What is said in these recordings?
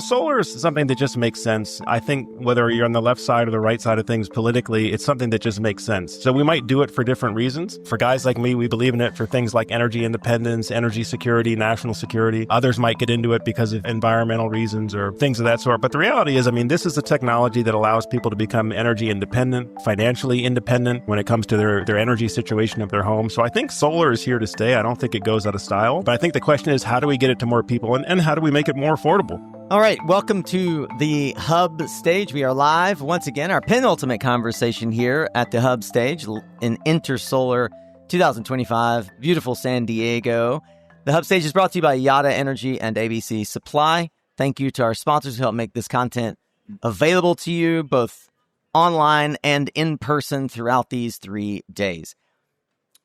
Solar is something that just makes sense. I think whether you're on the left side or the right side of things politically, it's something that just makes sense. So we might do it for different reasons. For guys like me, we believe in it for things like energy independence, energy security, national security. Others might get into it because of environmental reasons or things of that sort. But the reality is, this is a technology that allows people to become energy independent, financially independent when it comes to their energy situation of their home. So I think solar is here to stay. I don't think it goes out of style. But I think the question is, how do we get it to more people and how do we make it more affordable? All right, welcome to the Hub stage. We are live once again, our penultimate conversation here at the Hub stage in Intersolar 2025, beautiful San Diego. The Hub stage is brought to you by Yotta Energy and ABC Supply. Thank you to our sponsors who help make this content available to you, both online and in person throughout these 3 days.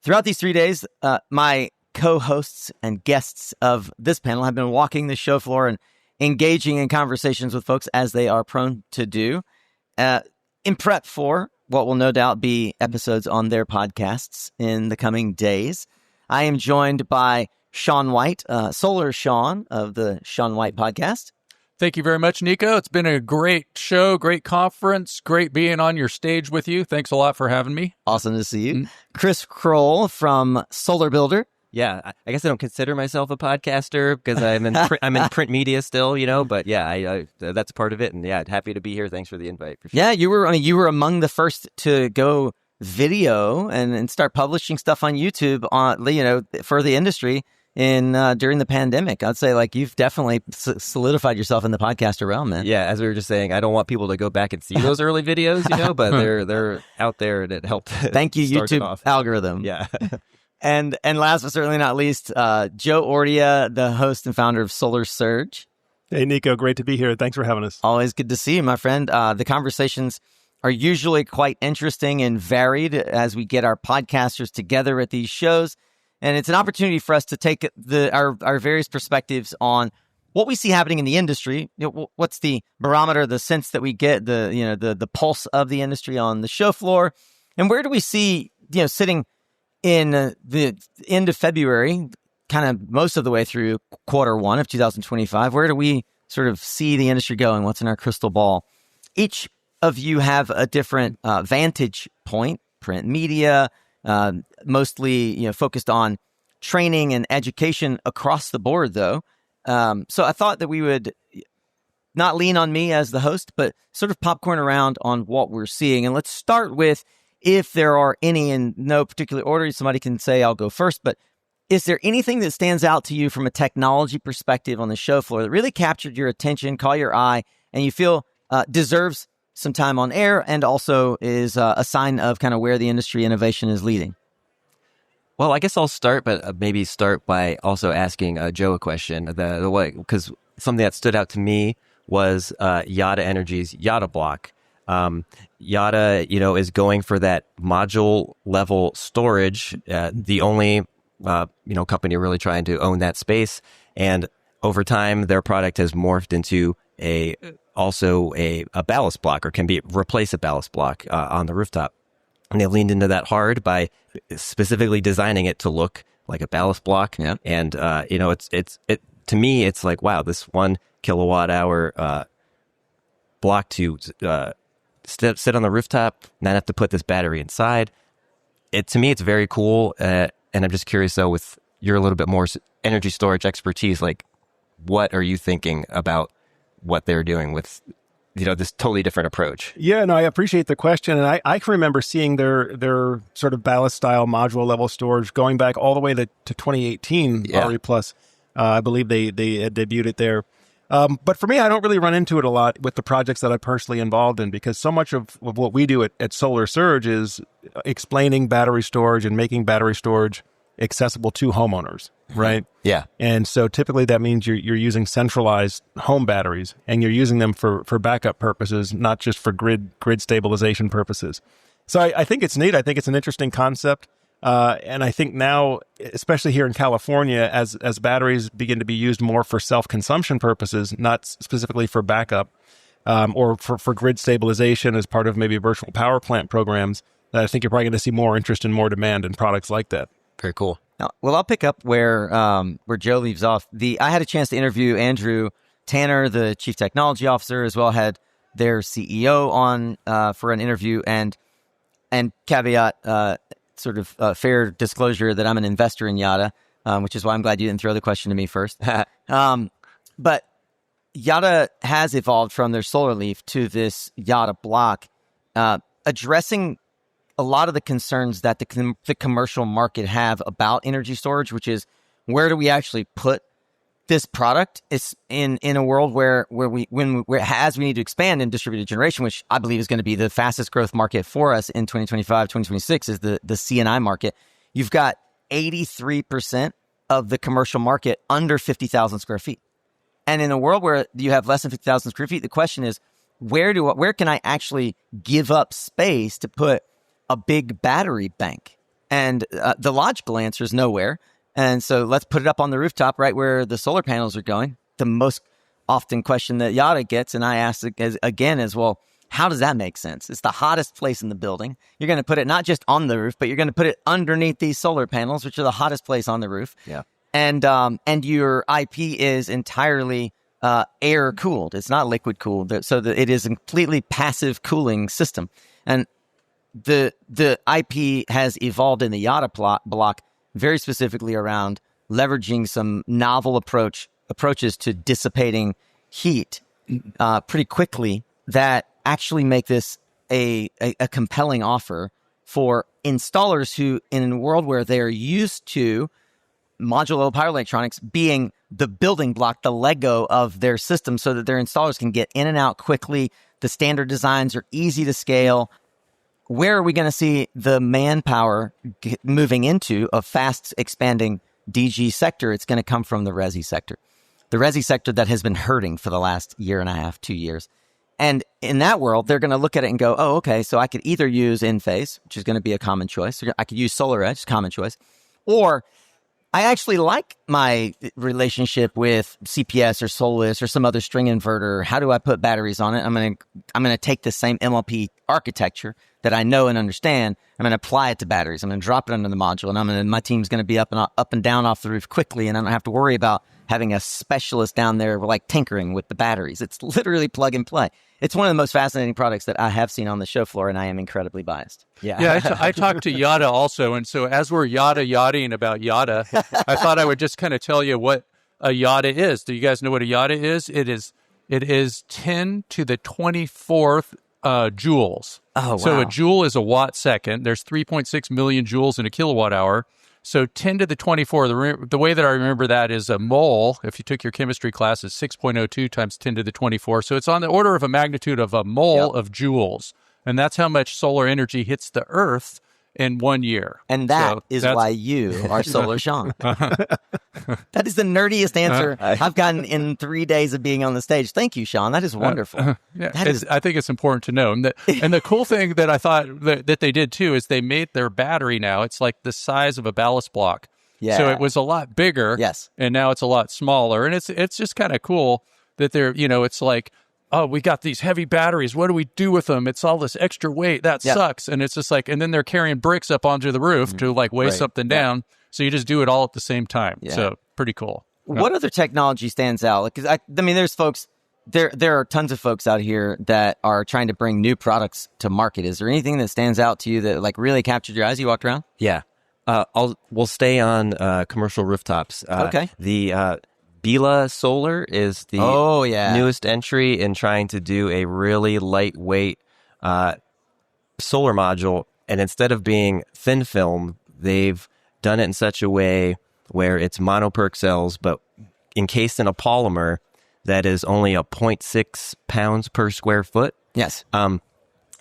Throughout these 3 days, my co-hosts and guests of this panel have been walking the show floor and engaging in conversations with folks as they are prone to do, in prep for what will no doubt be episodes on their podcasts in the coming days. I am joined by Sean White, Solar Sean of the Sean White podcast. Thank you very much, Nico. It's been a great show, great conference, great being on your stage with you. Thanks a lot for having me. Awesome to see you. Chris Crowell from Solar Builder. Yeah, I guess I don't consider myself a podcaster because I'm in print media still, but yeah, I that's part of it. And yeah, happy to be here. Thanks for the invite. For sure. Yeah, you were among the first to go video and start publishing stuff on YouTube for the industry during the pandemic. I'd say you've definitely solidified yourself in the podcaster realm, man. Yeah, as we were just saying, I don't want people to go back and see those early videos, but they're out there and it helped. Thank you, YouTube algorithm. Yeah. And last but certainly not least, Joe Ordia, the host and founder of Solar Surge. Hey, Nico, great to be here. Thanks for having us. Always good to see you, my friend. The conversations are usually quite interesting and varied as we get our podcasters together at these shows. And it's an opportunity for us to take our various perspectives on what we see happening in the industry. What's the barometer, the sense that we get, the pulse of the industry on the show floor, and where do we see sitting in the end of February, kind of most of the way through Q1 of 2025, where do we sort of see the industry going? What's in our crystal ball? Each of you have a different vantage point. Print media, mostly focused on training and education across the board, though. So I thought that we would not lean on me as the host, but sort of popcorn around on what we're seeing. And let's start with, if there are any, in no particular order, somebody can say I'll go first, but is there anything that stands out to you from a technology perspective on the show floor that really captured your attention, caught your eye, and you feel deserves some time on air and also is a sign of kind of where the industry innovation is leading? Well, I guess I'll start, but maybe start by also asking Joe a question. Because something that stood out to me was Yotta Energy's Yotta block. Yotta, is going for that module level storage, the only, company really trying to own that space. And over time, their product has morphed into a ballast block, or can replace a ballast block on the rooftop. And they leaned into that hard by specifically designing it to look like a ballast block. Yeah. And, to me, it's like, wow, this 1 kilowatt hour block to sit on the rooftop, not have to put this battery inside. To me, it's very cool. And I'm just curious, though, with your a little bit more energy storage expertise, what are you thinking about what they're doing with, this totally different approach? Yeah, no, I appreciate the question. And I can remember seeing their sort of ballast style module level storage going back all the way to 2018, yeah. RE Plus. I believe they had debuted it there. But for me, I don't really run into it a lot with the projects that I'm personally involved in, because so much of what we do at Solar Surge is explaining battery storage and making battery storage accessible to homeowners, right? Yeah. And so typically that means you're using centralized home batteries, and you're using them for backup purposes, not just for grid stabilization purposes. So I think it's neat. I think it's an interesting concept. And I think now, especially here in California, as batteries begin to be used more for self-consumption purposes, not specifically for backup, or for grid stabilization as part of maybe virtual power plant programs, I think you're probably going to see more interest and more demand in products like that. Very cool. Well, I'll pick up where Joe leaves off. I had a chance to interview Andrew Tanner, the chief technology officer, as well, had their CEO on for an interview, and caveat, fair disclosure that I'm an investor in Yotta, which is why I'm glad you didn't throw the question to me first. But Yotta has evolved from their solar leaf to this Yotta block, addressing a lot of the concerns that the commercial market have about energy storage, which is, where do we actually put this product? Is in a world where we need to expand in distributed generation, which I believe is going to be the fastest growth market for us in 2025, 2026, is the C&I market. You've got 83% of the commercial market under 50,000 square feet. And in a world where you have less than 50,000 square feet, the question is, where can I actually give up space to put a big battery bank? And the logical answer is nowhere. And so let's put it up on the rooftop right where the solar panels are going. The most often question that Yotta gets, and I ask again, is, well, how does that make sense? It's the hottest place in the building. You're going to put it not just on the roof, but you're going to put it underneath these solar panels, which are the hottest place on the roof. Yeah. And your IP is entirely air cooled. It's not liquid cooled, so that it is a completely passive cooling system. And the IP has evolved in the Yotta block very specifically around leveraging some novel approaches to dissipating heat pretty quickly that actually make this a compelling offer for installers who, in a world where they're used to modular power electronics being the building block, the Lego of their system, so that their installers can get in and out quickly. The standard designs are easy to scale. Where are we going to see the manpower moving into a fast expanding DG sector? It's going to come from the resi sector. The resi sector that has been hurting for the last year and a half, 2 years. And in that world, they're going to look at it and go, oh, okay, so I could either use in-phase, which is going to be a common choice. I could use solar edge, common choice. Or I actually like my relationship with CPS or Solis or some other string inverter. How do I put batteries on it? I'm going to take the same MLP architecture that I know and understand. I'm going to apply it to batteries. I'm going to drop it under the module, and my team's going to be up and down off the roof quickly, and I don't have to worry about having a specialist down there like tinkering with the batteries. It's literally plug and play. It's one of the most fascinating products that I have seen on the show floor, and I am incredibly biased. Yeah, I talked to Yotta also, and so as we're yachting about Yotta, I thought I would just kind of tell you what a Yotta is. Do you guys know what a Yotta is? It is 10 to the 24th joules. Oh, wow. So a joule is a watt second. There's 3.6 million joules in a kilowatt hour. So 10 to the 24, the way that I remember that is a mole, if you took your chemistry class, is 6.02 times 10 to the 24. So it's on the order of a magnitude of a mole of joules. And that's how much solar energy hits the Earth in 1 year. And that's why you are Solar Sean. That is the nerdiest answer I've gotten in 3 days of being on the stage. Thank you, Sean. That is wonderful. I think it's important to know. And the cool thing that I thought that they did too is they made their battery now. It's like the size of a ballast block. Yeah. So it was a lot bigger. Yes. And now it's a lot smaller. And it's just kind of cool that they're, it's like, oh, we got these heavy batteries. What do we do with them? It's all this extra weight. That sucks. And it's just like, and then they're carrying bricks up onto the roof to like weigh something down. So you just do it all at the same time. Yeah. So pretty cool. What other technology stands out? Because I mean, there's folks, there are tons of folks out here that are trying to bring new products to market. Is there anything that stands out to you that like really captured your eyes? You walked around? Yeah. We'll stay on commercial rooftops. Okay. The Bela Solar is the newest entry in trying to do a really lightweight solar module. And instead of being thin film, they've done it in such a way where it's monoperk cells, but encased in a polymer that is only a 0.6 pounds per square foot. Yes. And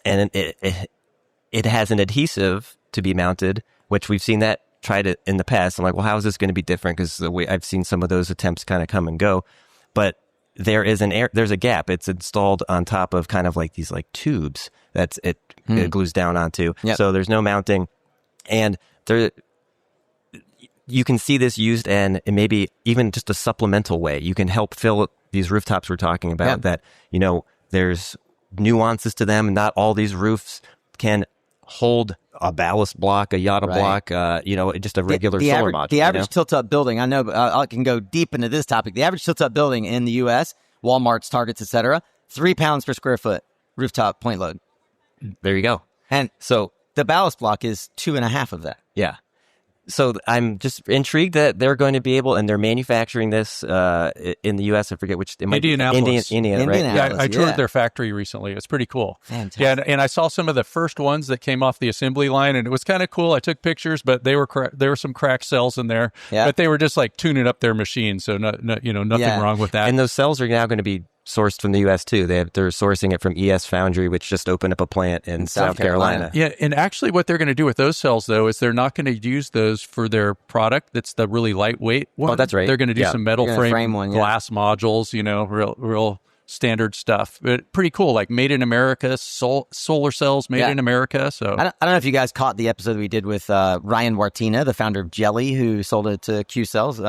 it has an adhesive to be mounted, which we've seen that tried it in the past. I'm like, well, how is this going to be different? Because the way I've seen some of those attempts kind of come and go, but there's a gap. It's installed on top of kind of like these like tubes that it glues down onto. Yep. So there's no mounting, and you can see this used in maybe even just a supplemental way. You can help fill these rooftops we're talking about. That there's nuances to them, and not all these roofs can hold a ballast block, a Yotta block, just a regular solar module. The average tilt-up building, I know, but I can go deep into this topic. The average tilt-up building in the U.S. Walmarts, Targets, etc. 3 pounds per square foot rooftop point load. There you go. And So, the ballast block is 2.5 of that. yeah. So I'm just intrigued that they're going to be able, and they're manufacturing this in the U.S. I forget which. It might Indianapolis. Be Indiana, right? Indianapolis. Yeah, I toured Yeah. their factory recently. It's pretty cool. Fantastic. Yeah, and I saw some of the first ones that came off the assembly line, and it was kind of cool. I took pictures, but there were some cracked cells in there. Yeah. But they were just like tuning up their machine, so nothing Yeah. wrong with that. And those cells are now going to be sourced from the U.S. too. They're sourcing it from ES Foundry, which just opened up a plant in South Carolina. Yeah, and actually what they're going to do with those cells, though, is they're not going to use those for their product that's the really lightweight one. Oh, that's right. They're going to do Yeah. some metal They're gonna frame one, yeah. glass modules, real standard stuff. But pretty cool, like made in America, solar cells made Yeah. in America. So I don't know if you guys caught the episode we did with Ryan Wartina, the founder of Jelly, who sold it to Q Cells.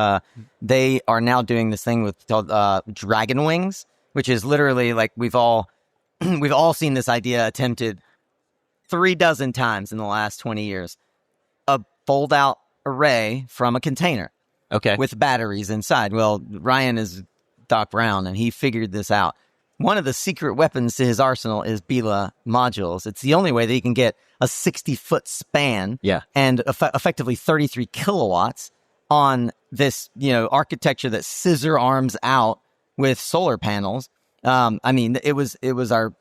They are now doing this thing called Dragon Wings, which is literally like we've all seen this idea attempted 36 times in the last 20 years. A fold-out array from a container Okay. with batteries inside. Well, Ryan is Doc Brown, and he figured this out. One of the secret weapons to his arsenal is Bela modules. It's the only way that he can get a 60-foot span Yeah. and effectively 33 kilowatts on this, architecture that scissor arms out with solar panels. I mean, it was our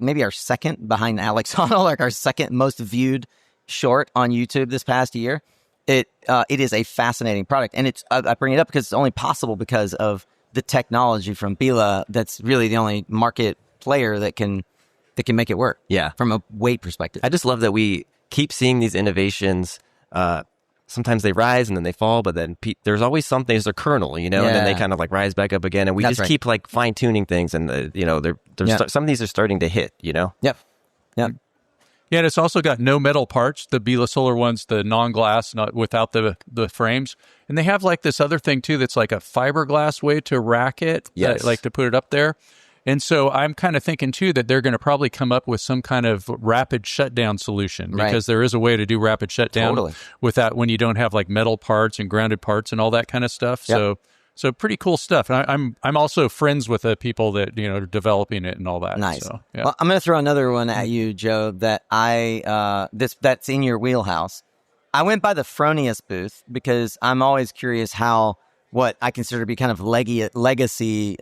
maybe our second behind Alex Honnold, like our second most viewed short on YouTube this past year. It is a fascinating product, and I bring it up because it's only possible because of the technology from Bela. That's really the only market player that can make it work. Yeah. From a weight perspective. I just love that we keep seeing these innovations. Sometimes they rise and then they fall, but then there's always something. There's a kernel, and then they kind of like rise back up again. And we That's just right. keep like fine tuning things, and some of these are starting to hit. Yep. yeah, and it's also got no metal parts. The Bela Solar ones, the non-glass, not without the frames, and they have like this other thing too that's like a fiberglass way to rack it, Yes. like to put it up there. And so I'm kind of thinking too that they're going to probably come up with some kind of rapid shutdown solution, Right. because there is a way to do rapid shutdown Totally. without when you don't have like metal parts and grounded parts and all that kind of stuff. Yep. So pretty cool stuff. And I'm also friends with the people that are developing it and all that. Nice. So, yeah. Well, I'm going to throw another one at you, Joe, that that's in your wheelhouse. I went by the Fronius booth because I'm always curious how what I consider to be kind of legacy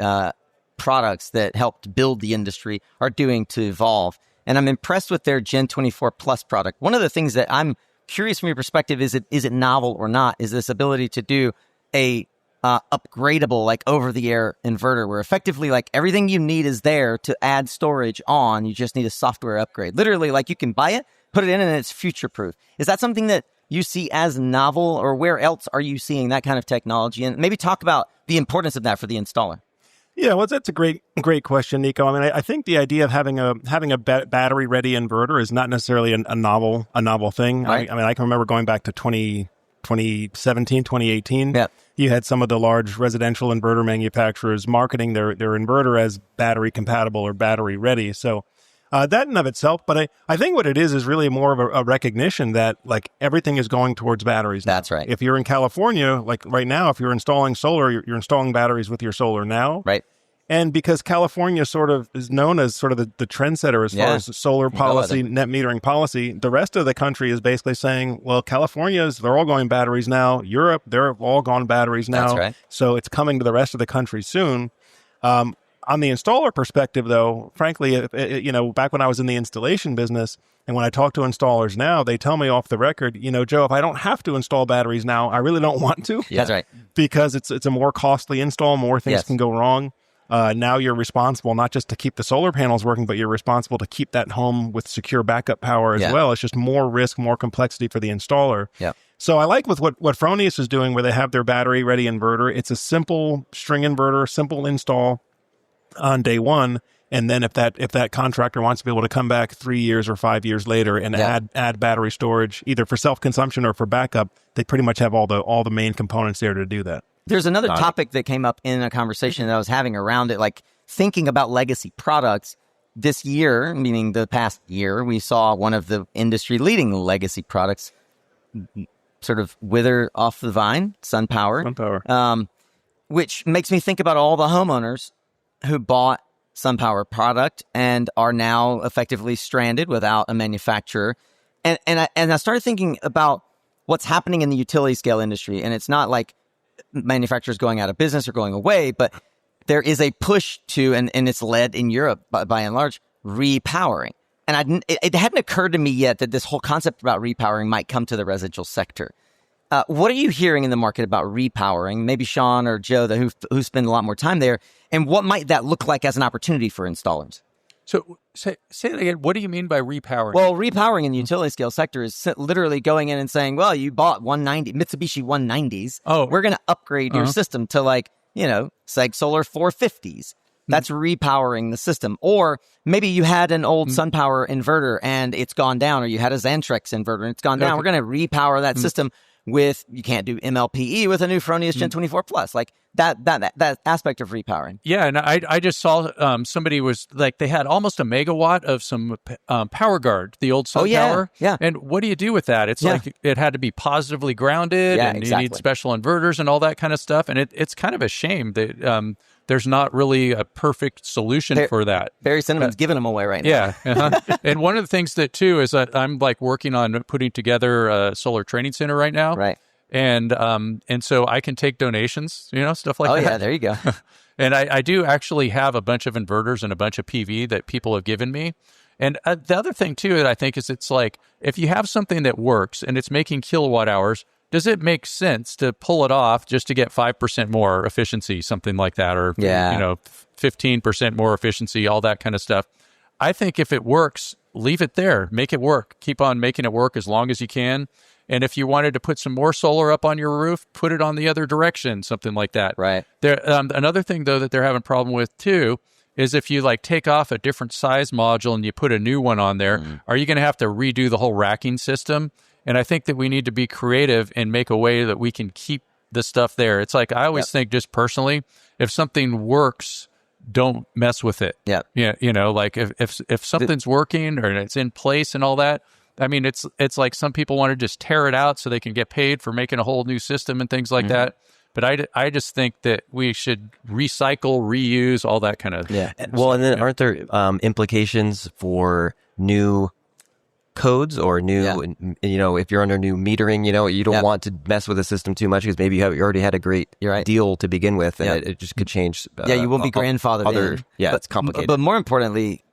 products that helped build the industry are doing to evolve. And I'm impressed with their Gen 24 Plus product. One of the things that I'm curious from your perspective, is it novel or not, is this ability to do a upgradable, like over-the-air inverter, where effectively like everything you need is there to add storage on. You just need a software upgrade. Literally, like you can buy it, put it in, and it's future-proof. Is that something that you see as novel, or where else are you seeing that kind of technology? And maybe talk about the importance of that for the installer. Yeah, well, that's a great question, Nico. I mean, I think the idea of having a battery-ready inverter is not necessarily a novel thing. Right. I mean, I can remember going back to 2017, 2018. Yep. You had some of the large residential inverter manufacturers marketing their inverter as battery compatible or battery ready. So that in and of itself, but I think what it is really more of a recognition that like everything is going towards batteries now. That's right. If you're in California, like right now, if you're installing solar, you're installing batteries with your solar now. Right. And because California sort of is known as sort of the trendsetter as far as solar policy, net metering policy, the rest of the country is basically saying, well, they're all going batteries now. Europe, they're all gone batteries now. That's right. So it's coming to the rest of the country soon. On the installer perspective, though, frankly, back when I was in the installation business, and when I talk to installers now, they tell me off the record, Joe, if I don't have to install batteries now, I really don't want to. Yeah. That's right. Because it's a more costly install, more things can go wrong. Now you're responsible not just to keep the solar panels working, but you're responsible to keep that home with secure backup power as well. It's just more risk, more complexity for the installer. Yeah. So I like with what Fronius is doing, where they have their battery-ready inverter. It's a simple string inverter, simple install on day one. And then if that contractor wants to be able to come back 3 years or 5 years later and add battery storage, either for self-consumption or for backup, they pretty much have all the main components there to do that. There's another topic that came up in a conversation that I was having around it, like thinking about legacy products. This year, meaning the past year, we saw one of the industry-leading legacy products sort of wither off the vine, SunPower. SunPower. Which makes me think about all the homeowners who bought SunPower product and are now effectively stranded without a manufacturer. And I started thinking about what's happening in the utility scale industry. And it's not like manufacturers going out of business or going away, but there is a push to, and it's led in Europe by and large, repowering. And it hadn't occurred to me yet that this whole concept about repowering might come to the residential sector. What are you hearing in the market about repowering? Maybe Sean or Joe, who spend a lot more time there, and what might that look like as an opportunity for installers? So say it again. What do you mean by repowering? Well, repowering in the utility scale sector is literally going in and saying, well, you bought Mitsubishi 190s. Oh. We're going to upgrade your system to Seg Solar 450s. That's repowering the system. Or maybe you had an old SunPower inverter and it's gone down, or you had a Xantrex inverter and it's gone down. Okay. We're going to repower that system with, you can't do MLPE with a new Fronius Gen 24 Plus. Like that aspect of repowering. Yeah, and I just saw somebody was like, they had almost a megawatt of some power guard, the old SunPower. Yeah. And what do you do with that? It's like it had to be positively grounded, and you need special inverters and all that kind of stuff. And it's kind of a shame that there's not really a perfect solution for that. Barry Cinnamon's giving them away right now. Yeah. Uh-huh. And one of the things that too is that I'm like working on putting together a solar training center right now. Right. And so I can take donations, stuff like that. Oh yeah, there you go. And I do actually have a bunch of inverters and a bunch of PV that people have given me. And the other thing too that I think is, it's like, if you have something that works and it's making kilowatt hours, does it make sense to pull it off just to get 5% more efficiency, something like that, or 15% more efficiency, all that kind of stuff? I think if it works, leave it there, make it work, keep on making it work as long as you can. And if you wanted to put some more solar up on your roof, put it on the other direction, something like that. Right. There, another thing though that they're having a problem with too is if you like take off a different size module and you put a new one on there, are you going to have to redo the whole racking system? And I think that we need to be creative and make a way that we can keep the stuff there. It's like, I always think, just personally, if something works, don't mess with it. Yeah. Yeah. Like if something's working or it's in place and all that, I mean, it's like some people want to just tear it out so they can get paid for making a whole new system and things like that. But I just think that we should recycle, reuse, all that kind of. Yeah. Well, and then aren't there implications for new codes or new, if you're under new metering, you don't want to mess with the system too much because maybe you already had a great deal to begin with, and it just could change. You won't be grandfathered in. Yeah, it's complicated. But more importantly,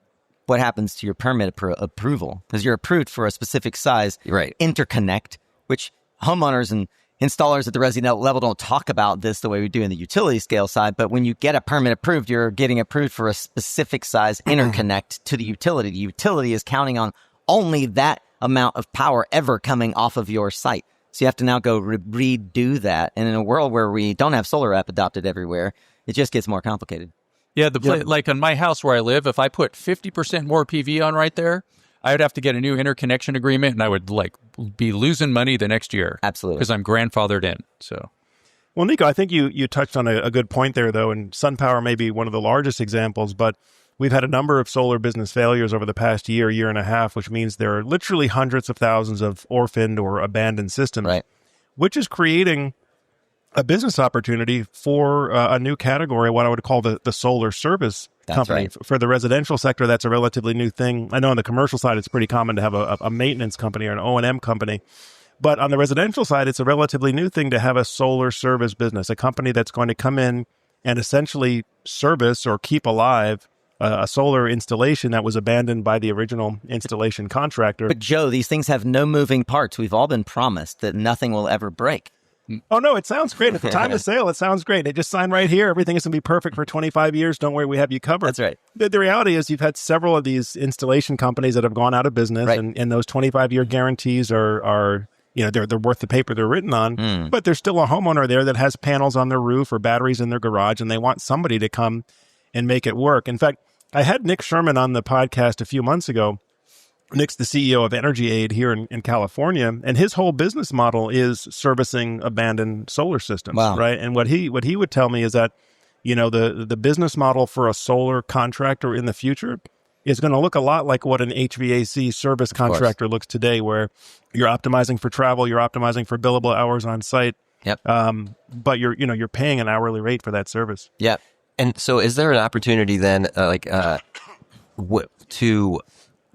what happens to your permit approval? Because you're approved for a specific size interconnect, which homeowners and installers at the resident level don't talk about this the way we do in the utility scale side. But when you get a permit approved, you're getting approved for a specific size interconnect to the utility. The utility is counting on only that amount of power ever coming off of your site. So you have to now go redo that. And in a world where we don't have solar app adopted everywhere, it just gets more complicated. Yeah, like on my house where I live, if I put 50% more PV on right there, I would have to get a new interconnection agreement, and I would be losing money the next year. Absolutely. Because I'm grandfathered in. So, well, Nico, I think you touched on a good point there, though, and SunPower may be one of the largest examples, but we've had a number of solar business failures over the past year and a half, which means there are literally hundreds of thousands of orphaned or abandoned systems, which is creating a business opportunity for a new category, what I would call the solar service company. For the residential sector, that's a relatively new thing. I know on the commercial side, it's pretty common to have a maintenance company or an O&M company. But on the residential side, it's a relatively new thing to have a solar service business, a company that's going to come in and essentially service or keep alive a solar installation that was abandoned by the original installation contractor. But Joe, these things have no moving parts. We've all been promised that nothing will ever break. Oh, no, it sounds great. At the time of sale, it sounds great. They just sign right here. Everything is going to be perfect for 25 years. Don't worry, we have you covered. That's right. The reality is you've had several of these installation companies that have gone out of business, and those 25-year guarantees are they're worth the paper they're written on. But there's still a homeowner there that has panels on their roof or batteries in their garage, and they want somebody to come and make it work. In fact, I had Nick Sherman on the podcast a few months ago. Nick's the CEO of Energy Aid here in California, and his whole business model is servicing abandoned solar systems, right? And what he would tell me is that, the business model for a solar contractor in the future is going to look a lot like what an HVAC service contractor looks today, where you're optimizing for travel, you're optimizing for billable hours on site, but you're paying an hourly rate for that service. Yep. And so is there an opportunity then, to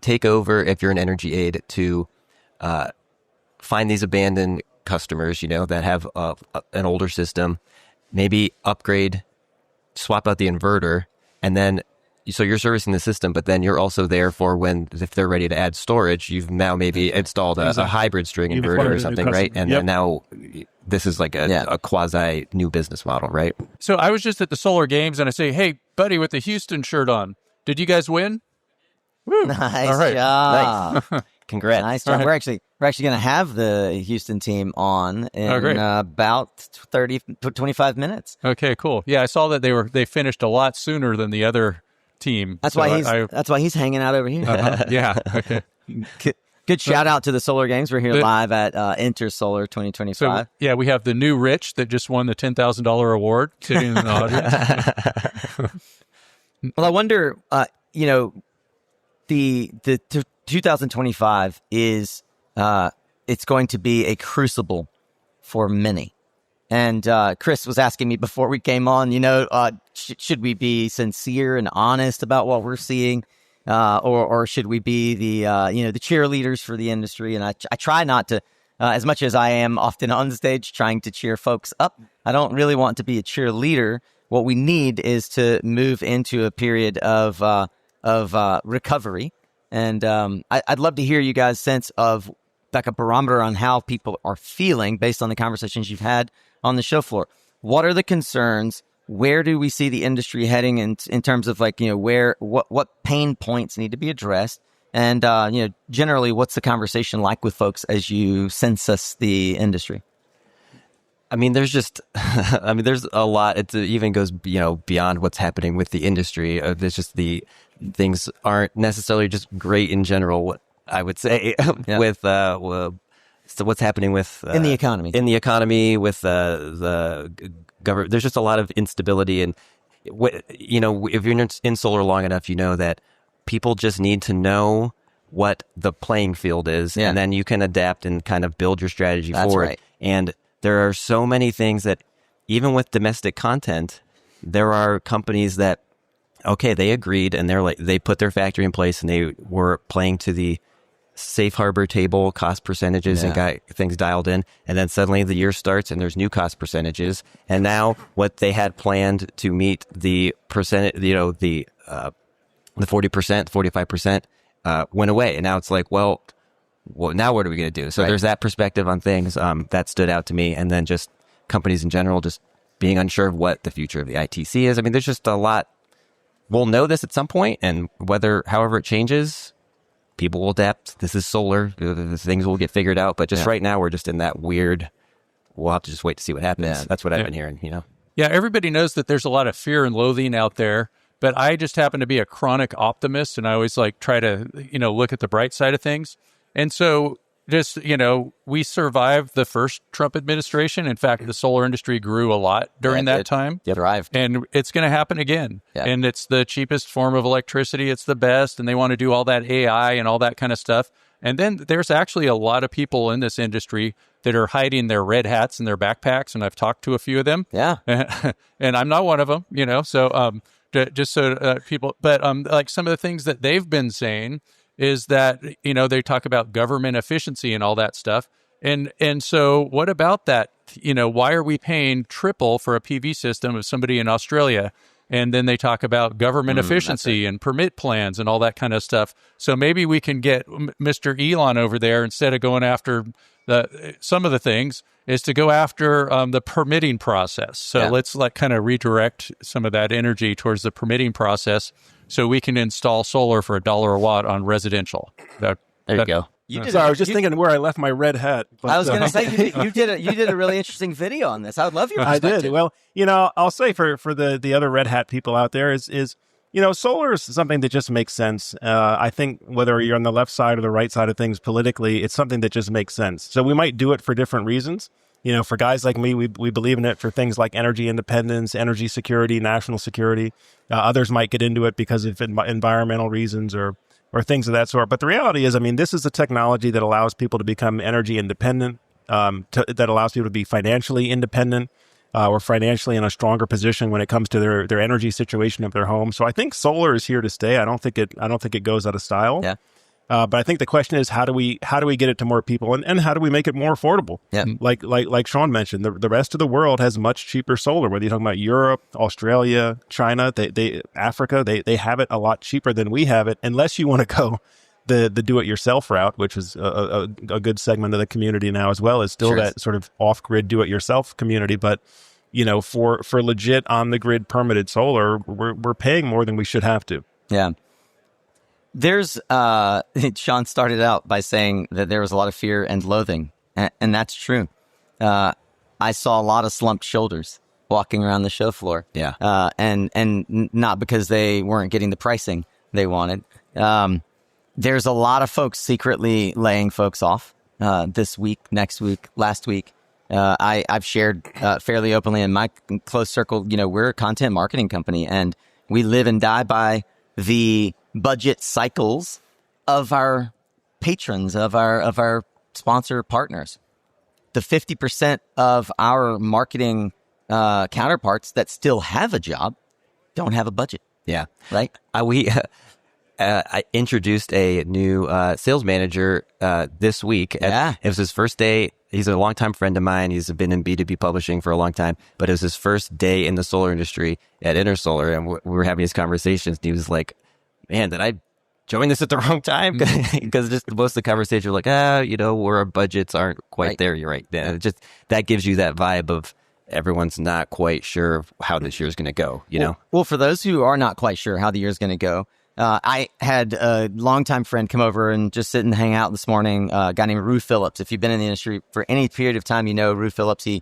take over, if you're an energy aid, to find these abandoned customers, that have an older system, maybe upgrade, swap out the inverter, and then so you're servicing the system, but then you're also there for if they're ready to add storage, you've now maybe installed a hybrid string inverter or something, right? And then now this is like a quasi new business model, right? So I was just at the Solar Games and I say, hey, buddy with the Houston shirt on, did you guys win? Woo. Nice All right. job. Nice. Congrats. Nice job. Right. We're actually going to have the Houston team on in about 25 minutes. Okay, cool. Yeah, I saw that they finished a lot sooner than the other team. That's So why he's hanging out over here. yeah. Okay. Good shout out to the Solar Games. We're here live at Intersolar 2025. So yeah, we have the new Rich that just won the $10,000 award sitting in the audience. Well, I wonder, the 2025 is it's going to be a crucible for many. And Chris was asking me before we came on, should we be sincere and honest about what we're seeing, or should we be the cheerleaders for the industry? And I try not to, as much as I am often on stage trying to cheer folks up. I don't really want to be a cheerleader. What we need is to move into a period of recovery. And I'd love to hear you guys' sense of like a barometer on how people are feeling based on the conversations you've had on the show floor. What are the concerns? Where do we see the industry heading in terms of what pain points need to be addressed? And, generally, what's the conversation like with folks as you census the industry? I mean, there's a lot. It even goes, beyond what's happening with the industry. There's just things aren't necessarily just great in general. What I would say with so what's happening with in the economy, with the government. There's just a lot of instability, and if you're in solar long enough, you know that people just need to know what the playing field is, and then you can adapt and kind of build your strategy forward. Right. And there are so many things that, even with domestic content, there are companies that, they agreed and they put their factory in place and they were playing to the safe harbor table cost percentages and got things dialed in. And then suddenly the year starts and there's new cost percentages. And now what they had planned to meet the percent, the 40%, 45% went away. And now it's like, well, now what are we going to do? So there's that perspective on things that stood out to me. And then just companies in general, just being unsure of what the future of the ITC is. I mean, there's just a lot. We'll know this at some point, and however it changes, people will adapt. This is solar. Things will get figured out. But just right now, we're just in that weird, we'll have to just wait to see what happens. Yeah. That's what I've been hearing, Yeah, everybody knows that there's a lot of fear and loathing out there. But I just happen to be a chronic optimist, and I always try to, look at the bright side of things. And so just, we survived the first Trump administration. In fact, the solar industry grew a lot during that time. Thrived. And it's going to happen again. Yeah. And it's the cheapest form of electricity. It's the best. And they want to do all that AI and all that kind of stuff. And then there's actually a lot of people in this industry that are hiding their red hats in their backpacks. And I've talked to a few of them. Yeah. And I'm not one of them, so just so people, but like some of the things that they've been saying is that, they talk about government efficiency and all that stuff. And so what about that? Why are we paying triple for a PV system of somebody in Australia? And then they talk about government efficiency and permit plans and all that kind of stuff. So maybe we can get Mr. Elon over there, instead of going after some of the things, is to go after the permitting process. So let's kind of redirect some of that energy towards the permitting process, so we can install solar for $1 a watt on residential. There you go. Sorry, I was just thinking where I left my red hat. But, I was going to say you did a really interesting video on this. I would love your perspective. I did. Well, I'll say for the other red hat people out there is solar is something that just makes sense. I think whether you're on the left side or the right side of things politically, it's something that just makes sense. So we might do it for different reasons. For guys like me, we believe in it for things like energy independence, energy security, national security. Others might get into it because of environmental reasons or things of that sort. But the reality is, this is a technology that allows people to become energy independent, that allows people to be financially independent. or financially in a stronger position when it comes to their energy situation of their home. So I think solar is here to stay. I don't think it goes out of style. Yeah. But I think the question is, how do we get it to more people, and how do we make it more affordable? Yeah. Like Sean mentioned, the rest of the world has much cheaper solar. Whether you're talking about Europe, Australia, China, Africa, they have it a lot cheaper than we have it. Unless you want to go the do-it-yourself route, which is a good segment of the community now as well, is still that sort of off-grid do-it-yourself community. But for legit on-the-grid permitted solar, we're paying more than we should have to. Yeah. There's Sean started out by saying that there was a lot of fear and loathing, and that's true. I saw a lot of slumped shoulders walking around the show floor. Yeah. And not because they weren't getting the pricing they wanted. There's a lot of folks secretly laying folks off this week, next week, last week. I've shared fairly openly in my close circle, we're a content marketing company, and we live and die by the budget cycles of our patrons, of our sponsor partners. The 50% of our marketing counterparts that still have a job don't have a budget. Yeah. Right? I introduced a new sales manager this week. Yeah. It was his first day. He's a longtime friend of mine. He's been in B2B publishing for a long time, but it was his first day in the solar industry at Intersolar, and we were having these conversations, and he was like, man, did I join this at the wrong time? Because just most of the conversation were like, where our budgets aren't quite there. You're right. That gives you that vibe of everyone's not quite sure how this year's going to go, know? Well, for those who are not quite sure how the year's going to go, I had a longtime friend come over and just sit and hang out this morning, a guy named Rue Phillips. If you've been in the industry for any period of time, Rue Phillips. He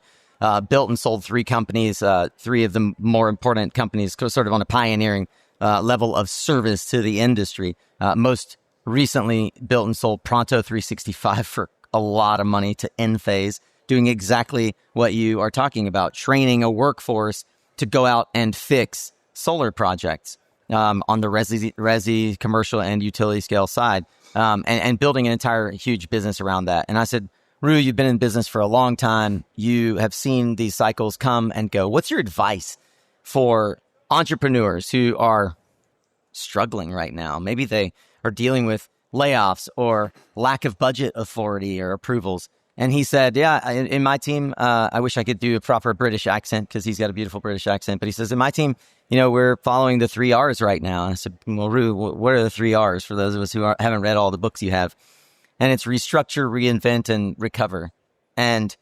built and sold 3 companies, 3 of the more important companies, sort of on a pioneering level of service to the industry. Most recently built and sold Pronto 365 for a lot of money to Enphase, doing exactly what you are talking about, training a workforce to go out and fix solar projects on the resi, commercial, and utility scale side, and building an entire huge business around that. And I said, Rue, you've been in business for a long time. You have seen these cycles come and go. What's your advice for entrepreneurs who are struggling right now? Maybe they are dealing with layoffs or lack of budget authority or approvals. And he said, in my team, I wish I could do a proper British accent because he's got a beautiful British accent. But he says, in my team, we're following the 3 R's right now. And I said, well, Rue, what are the 3 R's for those of us who haven't read all the books you have? And it's restructure, reinvent, and recover. And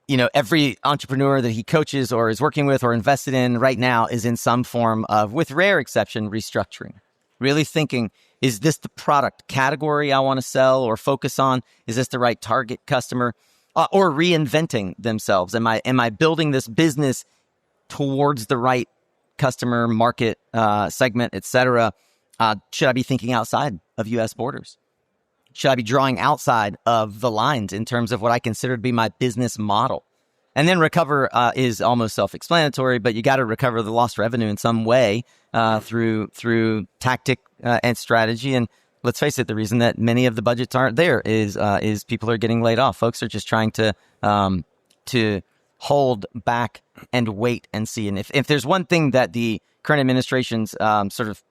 every entrepreneur that he coaches or is working with or invested in right now is in some form of, with rare exception, restructuring. Really thinking, is this the product category I want to sell or focus on? Is this the right target customer? Or reinventing themselves. Am I building this business towards the right customer market segment, et cetera? Should I be thinking outside of U.S. borders? Should I be drawing outside of the lines in terms of what I consider to be my business model? And then recover is almost self-explanatory, but you got to recover the lost revenue in some way through tactic and strategy. And let's face it, the reason that many of the budgets aren't there is people are getting laid off. Folks are just trying to hold back and wait and see. And if there's one thing that the current administration's sort of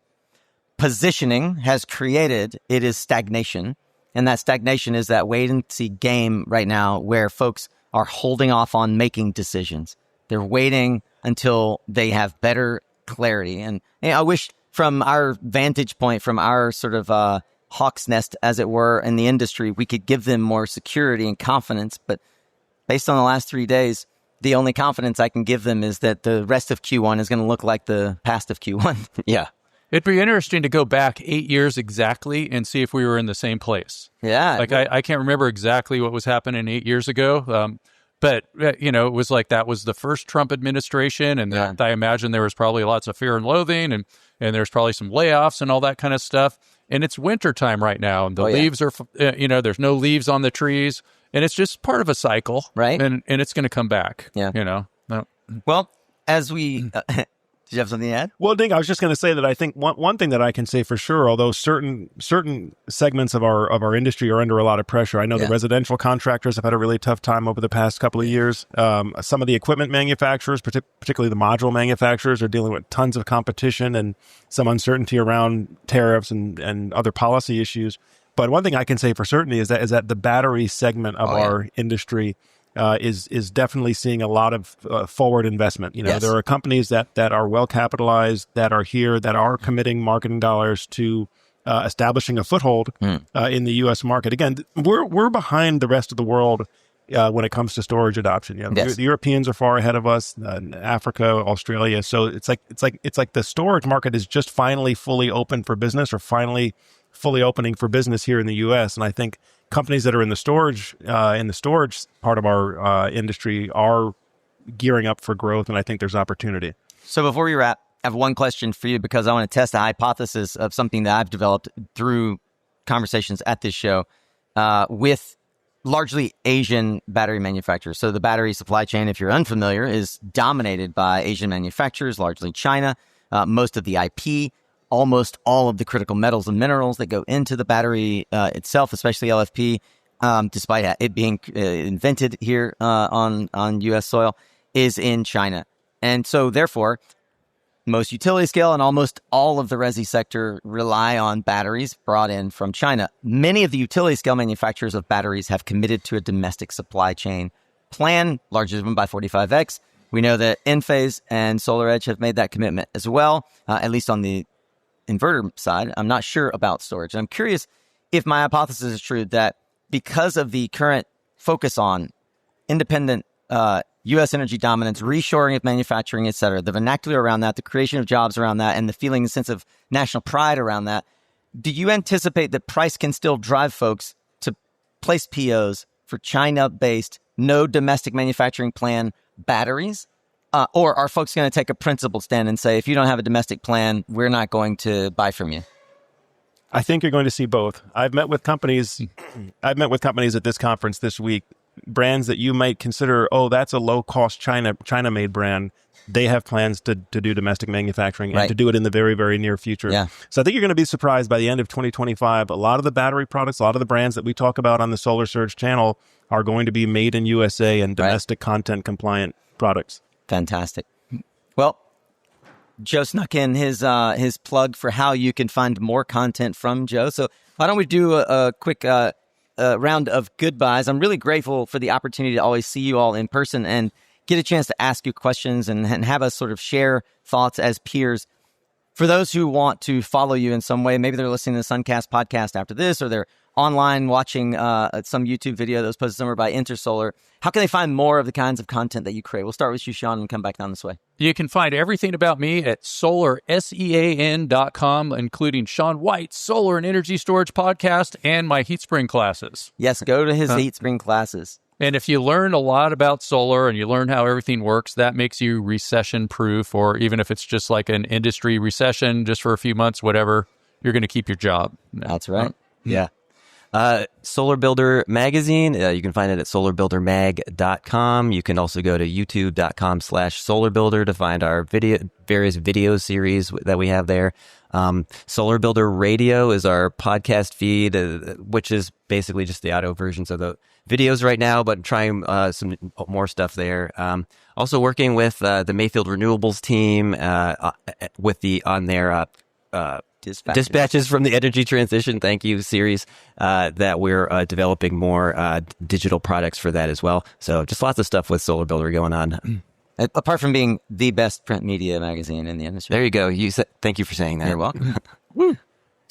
positioning has created, it is stagnation. And that stagnation is that wait and see game right now where folks are holding off on making decisions. They're waiting until they have better clarity. And I wish from our vantage point, from our sort of hawk's nest, as it were, in the industry, we could give them more security and confidence. But based on the last 3 days, the only confidence I can give them is that the rest of Q1 is going to look like the past of Q1. Yeah. It'd be interesting to go back 8 years exactly and see if we were in the same place. Yeah. Like I can't remember exactly what was happening 8 years ago. But, it was like that was the first Trump administration. And I imagine there was probably lots of fear and loathing and there's probably some layoffs and all that kind of stuff. And it's wintertime right now. And the leaves are, there's no leaves on the trees. And it's just part of a cycle. Right. And it's going to come back. Yeah. No. Well, as we Did you have something to add? Well, Ding, I was just going to say that I think one thing that I can say for sure, although certain segments of our industry are under a lot of pressure. I know the residential contractors have had a really tough time over the past couple of years. Some of the equipment manufacturers, particularly the module manufacturers, are dealing with tons of competition and some uncertainty around tariffs and other policy issues. But one thing I can say for certainty is that the battery segment of our industry is definitely seeing a lot of forward investment. There are companies that are well capitalized, that are here, that are committing marketing dollars to establishing a foothold in the U.S. market. Again, we're behind the rest of the world when it comes to storage adoption. The Europeans are far ahead of us, Africa, Australia. So it's like the storage market is just finally fully open for business, or finally fully opening for business here in the U.S. And I think companies that are in the storage part of our industry are gearing up for growth, and I think there's opportunity. So before we wrap, I have one question for you, because I want to test a hypothesis of something that I've developed through conversations at this show with largely Asian battery manufacturers. So the battery supply chain, if you're unfamiliar, is dominated by Asian manufacturers, largely China. Most of the IP, almost all of the critical metals and minerals that go into the battery itself, especially LFP, despite it being invented here on U.S. soil, is in China. And so therefore, most utility scale and almost all of the resi sector rely on batteries brought in from China. Many of the utility scale manufacturers of batteries have committed to a domestic supply chain plan, largely driven by 45X. We know that Enphase and SolarEdge have made that commitment as well, at least on the inverter side. I'm not sure about storage. I'm curious if my hypothesis is true, that because of the current focus on independent U.S. energy dominance, reshoring of manufacturing, et cetera, the vernacular around that, the creation of jobs around that, and the feeling and sense of national pride around that, do you anticipate that price can still drive folks to place POs for China-based, no domestic manufacturing plan batteries? Or are folks going to take a principled stand and say, if you don't have a domestic plan, we're not going to buy from you? I think you're going to see both. I've met with companies at this conference this week, brands that you might consider, that's a low-cost China-made brand. They have plans to do domestic manufacturing and to do it in the very, very near future. Yeah. So I think you're going to be surprised by the end of 2025. A lot of the battery products, a lot of the brands that we talk about on the Solar Surge channel are going to be made in USA and domestic content compliant products. Fantastic. Well, Joe snuck in his plug for how you can find more content from Joe. So why don't we do a quick round of goodbyes? I'm really grateful for the opportunity to always see you all in person and get a chance to ask you questions and have us sort of share thoughts as peers. For those who want to follow you in some way, maybe they're listening to the SunCast podcast after this, or they're online watching some YouTube video that was posted somewhere by Intersolar, how can they find more of the kinds of content that you create? We'll start with you, Sean, and come back down this way. You can find everything about me at solarsean.com, including Sean White's Solar and Energy Storage podcast and my heat spring classes. Yes, go to his heat spring classes. And if you learn a lot about solar and you learn how everything works, that makes you recession proof, or even if it's just like an industry recession just for a few months, whatever, you're going to keep your job. That's right. Yeah. Solar Builder Magazine, you can find it at solarbuildermag.com. You can also go to youtube.com/solarbuilder to find our various video series that we have there. Solar Builder Radio is our podcast feed, which is basically just the audio versions of the videos right now, but trying some more stuff there. Also working with the Mayfield Renewables team on their Dispatches from the Energy Transition, thank you, series that we're developing more digital products for that as well. So just lots of stuff with Solar Builder going on. Apart from being the best print media magazine in the industry. There you go. Thank you for saying that. You're welcome. Woo.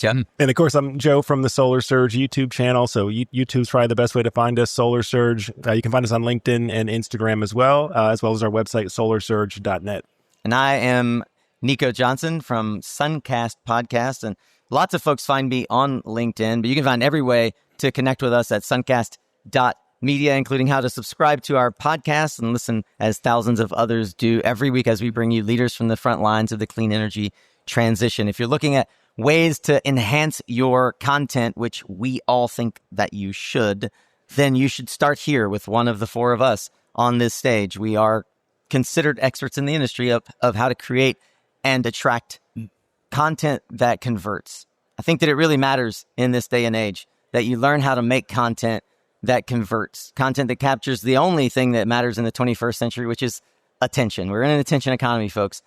And of course, I'm Joe from the Solar Surge YouTube channel. So YouTube's probably the best way to find us, Solar Surge. You can find us on LinkedIn and Instagram as well as our website, solarsurge.net. And I am Nico Johnson from SunCast podcast. And lots of folks find me on LinkedIn, but you can find every way to connect with us at suncast.media, including how to subscribe to our podcast and listen as thousands of others do every week as we bring you leaders from the front lines of the clean energy transition. If you're looking at ways to enhance your content, which we all think that you should, then you should start here with one of the four of us on this stage. We are considered experts in the industry of how to create and attract content that converts. I think that it really matters in this day and age that you learn how to make content that converts, content that captures the only thing that matters in the 21st century, which is attention. We're in an attention economy, folks.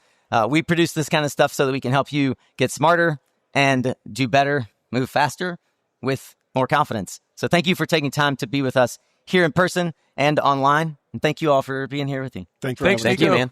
We produce this kind of stuff so that we can help you get smarter and do better, move faster with more confidence. So thank you for taking time to be with us here in person and online. And thank you all for being here with me. Thank you. Thanks, Thank you, Nico. man.